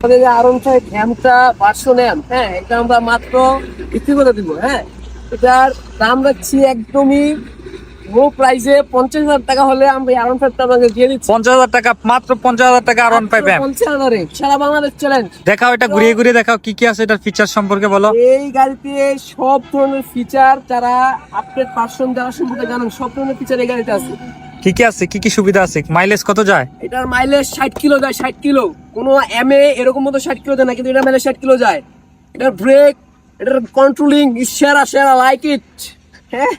আমাদের যে আরন five এমটা version M, হ্যাঁ, এটা আমরা মাত্র বিক্রি করে দিব। হ্যাঁ, এটার দাম রাখছি একদমই লো প্রাইসে। 50,000 টাকা হলে আমরা এই আরন ফাইভটা আপনাকে দিয়ে দিচ্ছি। 50,000 টাকা, মাত্র 50,000 টাকা আরন পাই প্যাম। 50,000-এ সারা বাংলাদেশ চ্যালেঞ্জ। দেখাও, এটা ঘুরিয়ে ঘুরিয়ে দেখাও কি কি আছে, এটার ফিচার সম্পর্কে বলো। এই গাড়িতে সব ধরনের ফিচার, যারা আপডেট ভার্সন যারা সম্পর্কে জানেন, সব ধরনের ফিচার এই গাড়িতে আছে। কি কি আছে, কি কি সুবিধা আছে, মাইলেজ কত যায়? এটার মাইলেজ 60 কিলো যায়, 60 কিলো। কোনো এমএ এরকম মতো 60 কিলো দেয় না, কিন্তু এটা মাইলেজ 60 কিলো যায়। এটার ব্রেক, এটার কন্ট্রোলিং সেরা সেরা, লাইক ইট। হ্যাঁ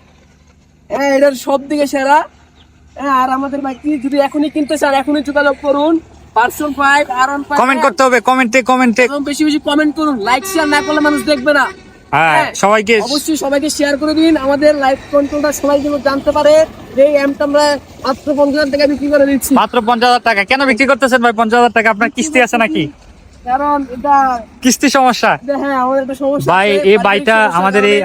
হ্যাঁ, এটার সব দিকে সেরা। হ্যাঁ, আর আমাদের বাইকটি যদি এখনই কিনতে চান, এখনই যোগাযোগ করুন। ভার্সন 5 আরন 5। কমেন্ট করতে হবে, কমেন্টে। এবং বেশি বেশি কমেন্ট করুন, লাইক শেয়ার না করলে মানুষ দেখবে না। হ্যাঁ, সবাইকে অবশ্যই সবাইকে শেয়ার করে দিন। আমাদের লাইভ কন্ট্রোলটা সবাই যেন জানতে পারে যে এই এমটা আমরা মাত্র 50,000 টাকা বিক্রি করে দিচ্ছি। মাত্র 50,000 টাকা। কেন বিক্রি করতেছেন ভাই 50,000 টাকা? আপনার কিস্তি আছে নাকি? কারণ এটা, কিস্তি সমস্যা হ্যাঁ, আমাদের একটা সমস্যা ভাই। আছে, এই পারিবারিক বাইটা সমস্যার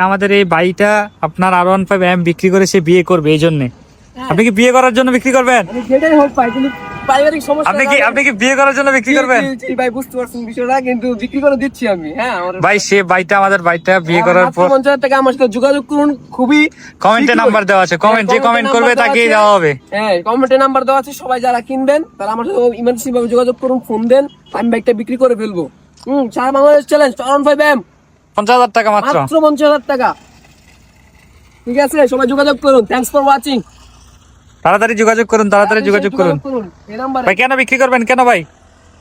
আমাদের এই বাইটা আপনার আরন 5 এম বিক্রি করে সে বিয়ে করবে, এই জন্য। হ্যাঁ, আপনি কি বিয়ে করার জন্য বিক্রি করবেন? আমি যেটাই হোক পাই, কিন্তু পারিবারিক সমস্যা। আপনি কি বিয়ে করার জন্য বিক্রি করবেন? জি ভাই, বুঝতে পারছেন বিষয়টা, কিন্তু বিক্রি করে দিচ্ছি আমি। হ্যাঁ, ভাই সে বাইটা, আমাদের বাইটা বিয়ে করার পর 50,000 টাকা আমার সাথে যোগাযোগ করুন। খুবই কমেন্টে নাম্বার দেওয়া আছে, যে কমেন্ট করবে তাকেই দেওয়া হবে। হ্যাঁ, কমেন্টে নাম্বার দেওয়া আছে। সবাই যারা কিনবেন তারা আমার সাথে ইমার্জেন্সি ভাবে যোগাযোগ করুন, ফোন দেন, আমি বাইকটা বিক্রি করে ফেলবো। সারা বাংলাদেশ চ্যালেঞ্জ আরন 5 এম 50,000 টাকা মাত্র। 50,000 টাকা। ঠিক আছে, সবাই যোগাযোগ করুন। Thanks for watching. তাড়াতাড়ি যোগাযোগ করুন। এই নাম্বারে। ভাই কেন বিক্রি করবেন, কেন ভাই?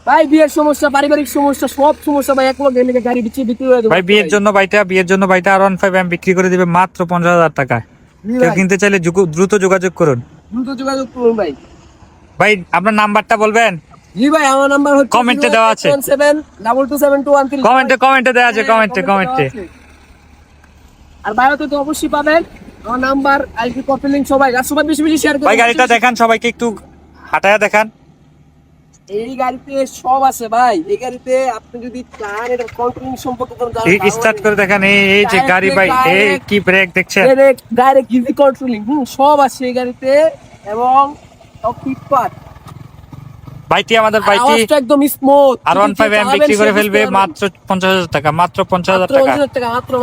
ভাই বিয়ের সমস্যা, পারিবারিক সমস্যা, সব সমস্যা ভাই এক লোক এনে গাড়ি বিক্রি করে দেবো। ভাই বিয়ের জন্য বাইটা আরন 5 এম বিক্রি করে দিবে মাত্র 50,000 টাকায়। কেউ কিনতে চাইলে দ্রুত যোগাযোগ করুন। দ্রুত যোগাযোগ করুন ভাই। ভাই আপনার নাম্বারটা বলবেন? জি ভাই, আমার নাম্বার হচ্ছে কমেন্টে দেওয়া আছে। 08172272213। কমেন্টে দেওয়া আছে, কমেন্টে। আর বায়োতে তো অবশ্যই পাবেন আমার নাম্বার, আইডি, কপি লিংক। সবাই বেশি বেশি শেয়ার করুন। ভাই গাড়িটা দেখান, সবাইকে একটু হাঁটায়া দেখান। এই গাড়িতে সব আছে ভাই। এই গাড়িতে আপনি যদি চান এটা কন্ট্রোলিং সম্পর্কে কোনো জানেন, স্টার্ট করে দেখান। এই যে গাড়ি ভাই, এই কি ব্রেক দেখছেন? ডাইরেক্ট ইজি কন্ট্রোলিং, সব আছে এই গাড়িতে। এবং সব ফিটপাট। বাইটি আমাদের বাইটি আওয়াজটা একদম স্মুথ। আরন 5 এম বিক্রি করে ফেলবে মাত্র 50,000 টাকা, মাত্র 50,000 টাকা। মাত্র